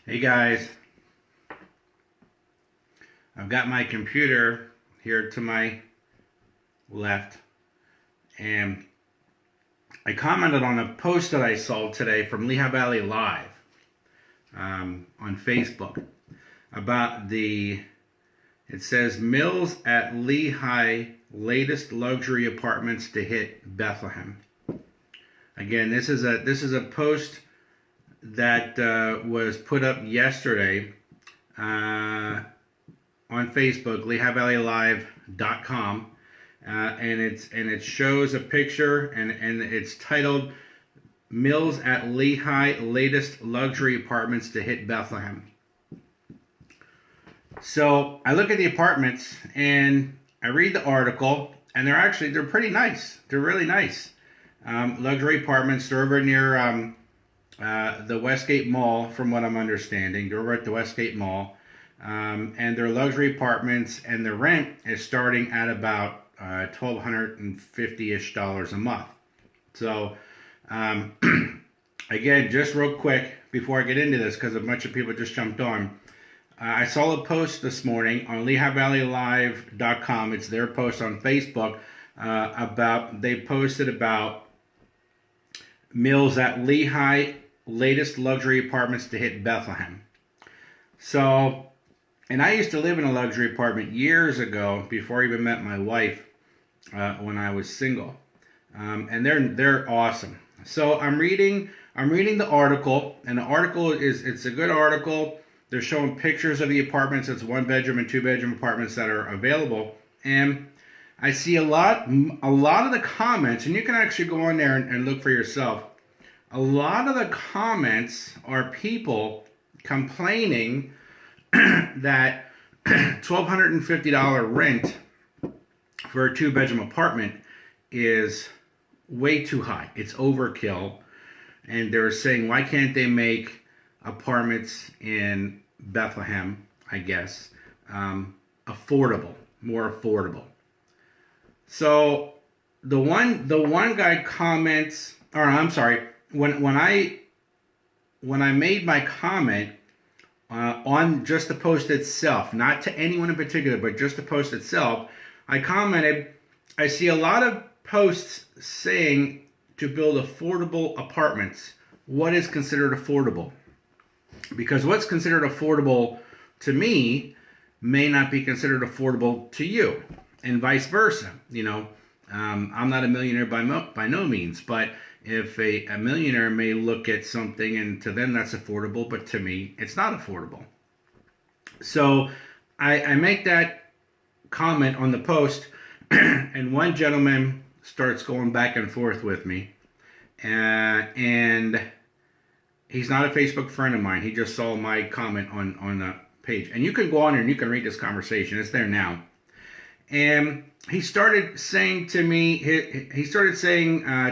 Hey guys, I've got my computer here to my left, and I commented on a post that I saw today from Lehigh Valley Live on Facebook about it says Mills at Lehigh, latest luxury apartments to hit Bethlehem. Again, this is a post that was put up yesterday on Facebook, LehighValleyLive.com, and it shows a picture and it's titled "Mills at Lehigh, latest luxury apartments to hit Bethlehem." So I look at the apartments and I read the article, and they're pretty nice. They're really nice. Luxury apartments. They're over near the Westgate Mall, from what I'm understanding. They're over at the Westgate Mall, and they're luxury apartments, and the rent is starting at about $1,250-ish a month. So, again, just real quick before I get into this, because a bunch of people just jumped on. I saw a post this morning on LehighValleyLive.com. It's their post on Facebook they posted about Mills at Lehigh, latest luxury apartments to hit Bethlehem. So, and I used to live in a luxury apartment years ago before I even met my wife when I was single, and they're awesome. So I'm reading the article, and the article it's a good article. They're showing pictures of the apartments. It's 1-bedroom and 2-bedroom apartments that are available, and I see a lot of the comments, and you can actually go on there and look for yourself. A lot of the comments are people complaining that $1,250 rent for a 2-bedroom apartment is way too high. It's overkill. And they're saying, why can't they make apartments in Bethlehem, I guess, affordable, more affordable? So the one guy comments, or I'm sorry, when I made my comment on just the post itself, not to anyone in particular, but just the post itself, I commented, I see a lot of posts saying to build affordable apartments. What is considered affordable? Because what's considered affordable to me may not be considered affordable to you, and vice versa. I'm not a millionaire by no means, but if a millionaire may look at something and to them that's affordable, but to me it's not affordable. So I make that comment on the post, and one gentleman starts going back and forth with me, and he's not a Facebook friend of mine. He just saw my comment on the page, and you can go on there and you can read this conversation. It's there now. And he started saying to me,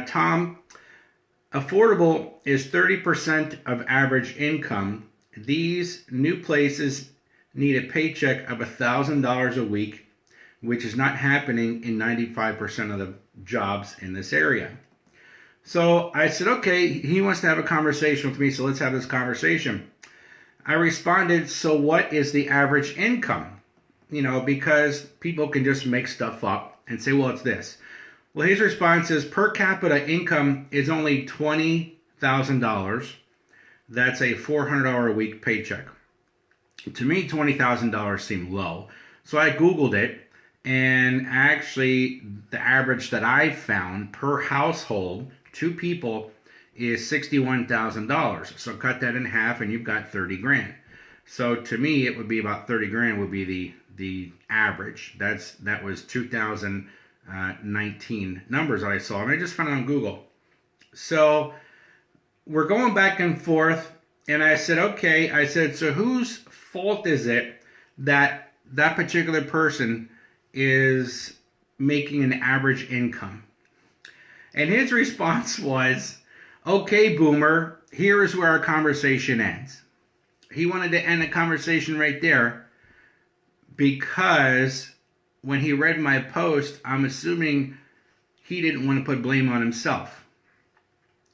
Tom, affordable is 30% of average income. These new places need a paycheck of $1,000 a week, which is not happening in 95% of the jobs in this area. So I said, okay, he wants to have a conversation with me, so let's have this conversation. I responded, so what is the average income? Because people can just make stuff up and say, well, it's this. Well, his response is per capita income is only $20,000. That's a $400 a week paycheck. To me, $20,000 seemed low. So I Googled it, and actually the average that I found per household, 2 people, is $61,000. So cut that in half and you've got 30 grand. So to me, it would be about 30 grand would be the average. That was 2019 numbers that I saw, and I just found it on Google. So we're going back and forth, and I said, okay, so whose fault is it that particular person is making an average income? And his response was, okay, boomer, here is where our conversation ends. He wanted to end the conversation right there because when he read my post, I'm assuming he didn't want to put blame on himself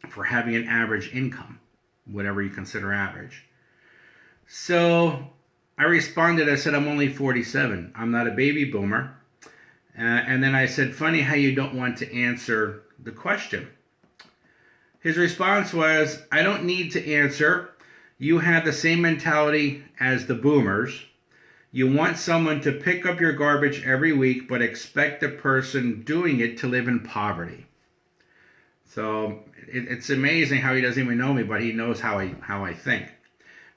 for having an average income, whatever you consider average. So I responded, I said, I'm only 47. I'm not a baby boomer. And then I said, funny how you don't want to answer the question. His response was, I don't need to answer. You have the same mentality as the boomers. You want someone to pick up your garbage every week, but expect the person doing it to live in poverty. So it's amazing how he doesn't even know me, but he knows how I think.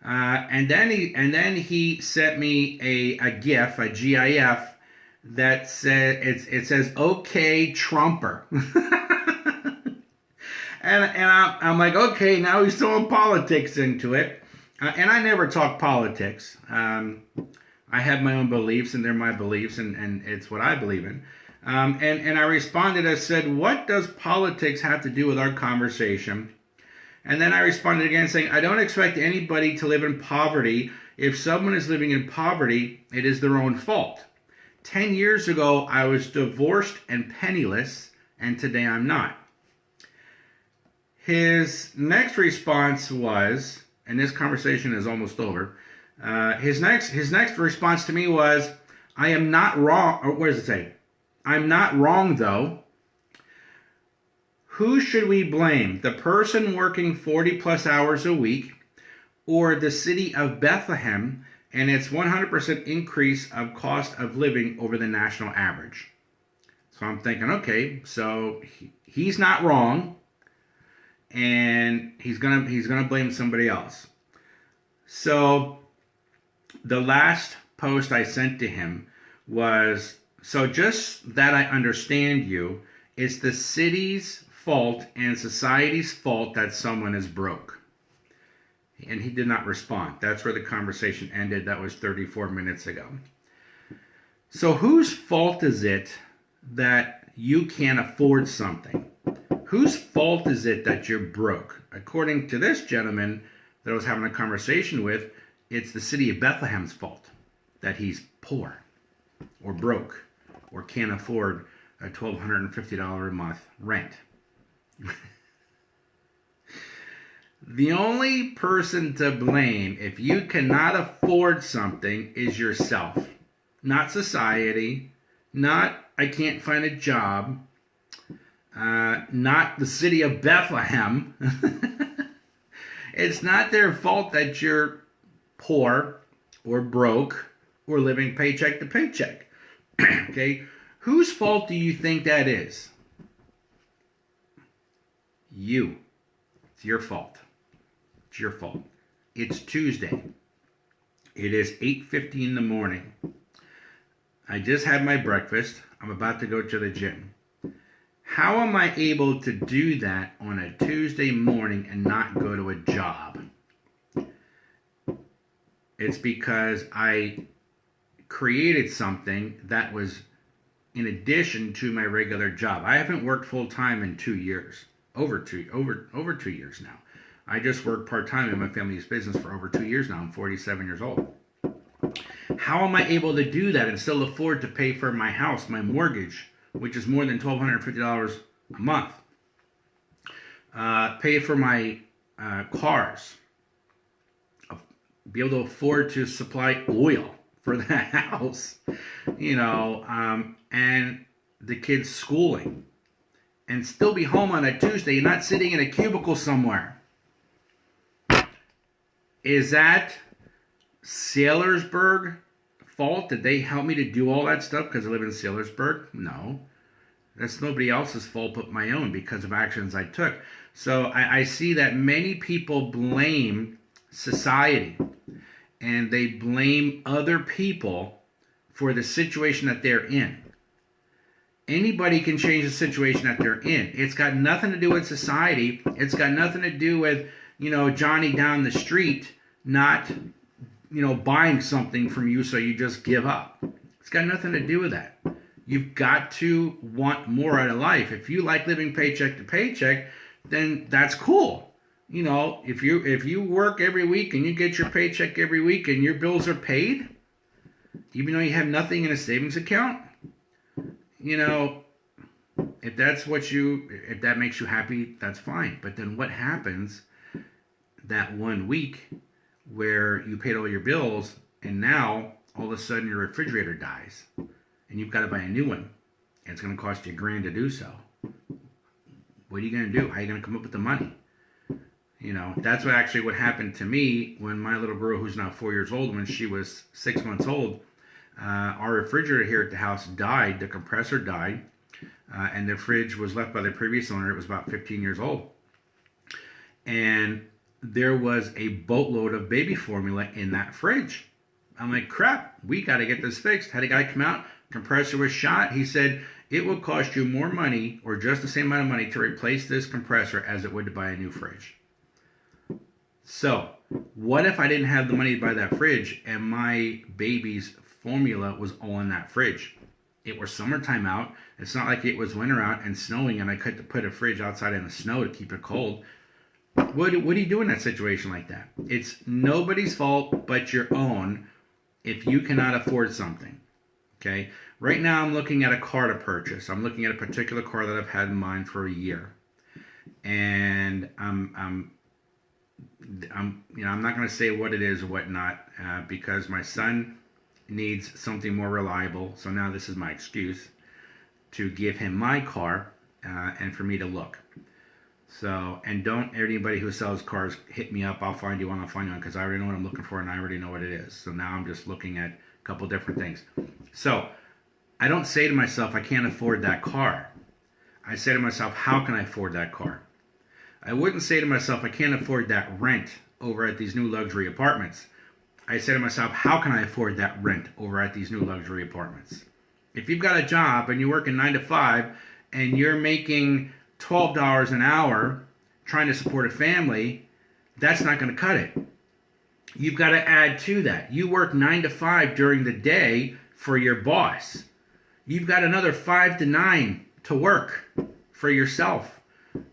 And then he sent me a GIF, a GIF that it says "Okay, Trumper," and I'm like, okay, now he's throwing politics into it, and I never talk politics. I have my own beliefs, and they're my beliefs, and it's what I believe in. And I responded, I said, what does politics have to do with our conversation? And then I responded again saying, I don't expect anybody to live in poverty. If someone is living in poverty, it is their own fault. 10 years ago, I was divorced and penniless, and today I'm not. His next response was, and this conversation is almost over, his next response to me was, I am not wrong, or what does it say? I'm not wrong though. Who should we blame? The person working 40 plus hours a week, or the city of Bethlehem and its 100% increase of cost of living over the national average? So I'm thinking, okay, so he's not wrong, and he's gonna blame somebody else. So the last post I sent to him was, so just that I understand you, it's the city's fault and society's fault that someone is broke. And he did not respond. That's where the conversation ended. That was 34 minutes ago. So whose fault is it that you can't afford something? Whose fault is it that you're broke? According to this gentleman that I was having a conversation with, it's the city of Bethlehem's fault that he's poor or broke or can't afford a $1,250 a month rent. The only person to blame if you cannot afford something is yourself. Not society, not I can't find a job, not the city of Bethlehem. It's not their fault that you're poor or broke or living paycheck to paycheck. Okay? Whose fault do you think that is? You. It's your fault. It's your fault. It's Tuesday. It is 8:50 in the morning. I just had my breakfast. I'm about to go to the gym. How am I able to do that on a Tuesday morning and not go to a job? It's because I created something that was in addition to my regular job. I haven't worked full time in 2 years. Over 2 years now. I just work part-time in my family's business for over 2 years now. I'm 47 years old. How am I able to do that and still afford to pay for my house, my mortgage, which is more than $1,250 a month? Pay for my cars. Be able to afford to supply oil for the house, and the kids' schooling. And still be home on a Tuesday, not sitting in a cubicle somewhere. Is that Saylorsburg fault? Did they help me to do all that stuff because I live in Saylorsburg? No. That's nobody else's fault but my own because of actions I took. So I see that many people blame society and they blame other people for the situation that they're in. Anybody can change the situation that they're in. It's got nothing to do with society. It's got nothing to do with, Johnny down the street not, buying something from you so you just give up. It's got nothing to do with that. You've got to want more out of life. If you like living paycheck to paycheck, then that's cool. If you work every week and you get your paycheck every week and your bills are paid, even though you have nothing in a savings account, if that makes you happy, that's fine. But then what happens that 1 week where you paid all your bills and now all of a sudden your refrigerator dies and you've got to buy a new one and it's going to cost you $1,000 to do so. What are you going to do? How are you going to come up with the money? That's what happened to me when my little girl, who's now 4 years old, when she was 6 months old, our refrigerator here at the house died. The compressor died, and the fridge was left by the previous owner. It was about 15 years old. And there was a boatload of baby formula in that fridge. I'm like, crap, we got to get this fixed. Had a guy come out, compressor was shot. He said, it will cost you more money or just the same amount of money to replace this compressor as it would to buy a new fridge. So, what if I didn't have the money to buy that fridge and my baby's formula was all in that fridge? It was summertime out. It's not like it was winter out and snowing and I could put a fridge outside in the snow to keep it cold. What do you do in that situation like that? It's nobody's fault but your own if you cannot afford something. Okay? Right now I'm looking at a car to purchase. I'm looking at a particular car that I've had in mind for a year. And I'm not going to say what it is or what not because my son needs something more reliable. So now this is my excuse to give him my car and for me to look. So, and don't anybody who sells cars hit me up. I'll find you one. Because I already know what I'm looking for and I already know what it is. So now I'm just looking at a couple different things. So I don't say to myself, I can't afford that car. I say to myself, how can I afford that car? I wouldn't say to myself, I can't afford that rent over at these new luxury apartments. I say to myself, how can I afford that rent over at these new luxury apartments? If you've got a job and you're working 9 to 5 and you're making $12 an hour trying to support a family, that's not going to cut it. You've got to add to that. You work 9 to 5 during the day for your boss. You've got another 5 to 9 to work for yourself.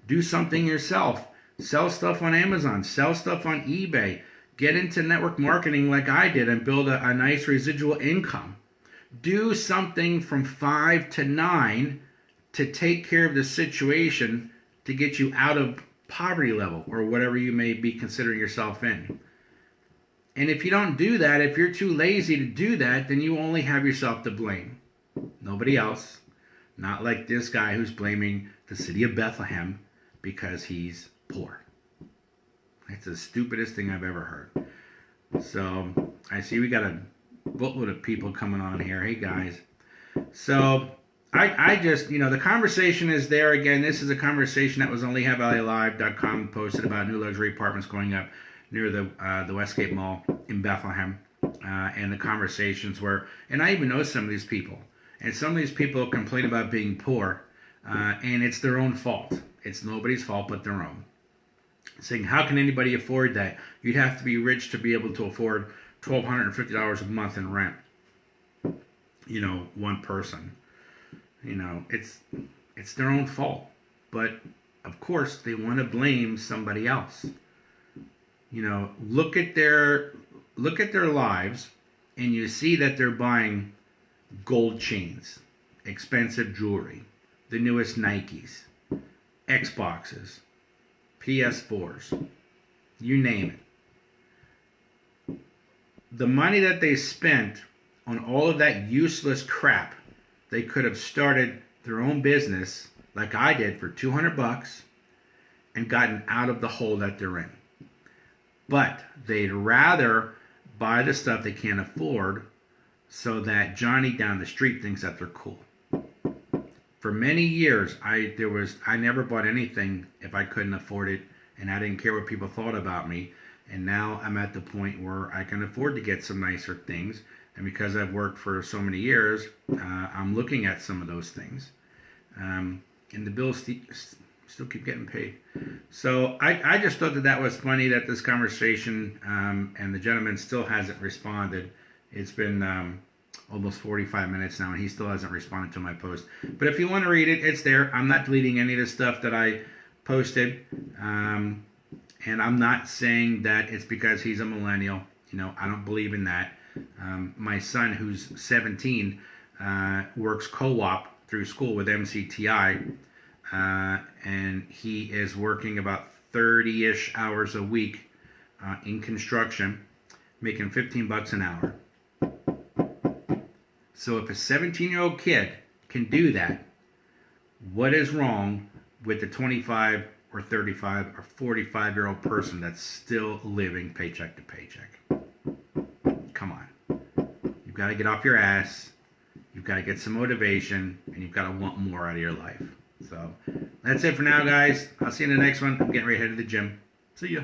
Do something yourself. Sell stuff on Amazon. Sell stuff on eBay. Get into network marketing like I did and build a nice residual income. Do something from 5 to 9 to take care of the situation to get you out of poverty level or whatever you may be considering yourself in. And if you don't do that, if you're too lazy to do that, then you only have yourself to blame. Nobody else. Not like this guy who's blaming the city of Bethlehem because he's poor. It's the stupidest thing I've ever heard. So, I see we got a boatload of people coming on here. Hey, guys. So, I just, the conversation is there. Again, this is a conversation that was on LehighValleyLive.com posted about new luxury apartments going up near the Westgate Mall in Bethlehem. And the conversations were, and I even know some of these people. And some of these people complain about being poor, and it's their own fault. It's nobody's fault but their own. Saying, how can anybody afford that? You'd have to be rich to be able to afford $1,250 a month in rent. One person. It's their own fault. But, of course, they want to blame somebody else. Look at their lives, and you see that they're buying gold chains, expensive jewelry, the newest Nikes, Xboxes, PS4s, you name it. The money that they spent on all of that useless crap, they could have started their own business like I did for $200 and gotten out of the hole that they're in. But they'd rather buy the stuff they can't afford so that Johnny down the street thinks that they're cool. For many years, I never bought anything if I couldn't afford it, and I didn't care what people thought about me. And now I'm at the point where I can afford to get some nicer things, and because I've worked for so many years, I'm looking at some of those things, and the bills still keep getting paid. So I just thought that was funny that this conversation, and the gentleman still hasn't responded. It's been almost 45 minutes now, and he still hasn't responded to my post. But if you want to read it, it's there. I'm not deleting any of the stuff that I posted. And I'm not saying that it's because he's a millennial. I don't believe in that. My son, who's 17, works co-op through school with MCTI. And he is working about 30-ish hours a week in construction, making 15 bucks an hour. So if a 17-year-old kid can do that, what is wrong with the 25 or 35 or 45-year-old person that's still living paycheck to paycheck? Come on. You've got to get off your ass. You've got to get some motivation, and you've got to want more out of your life. So that's it for now, guys. I'll see you in the next one. I'm getting ready to head to the gym. See ya.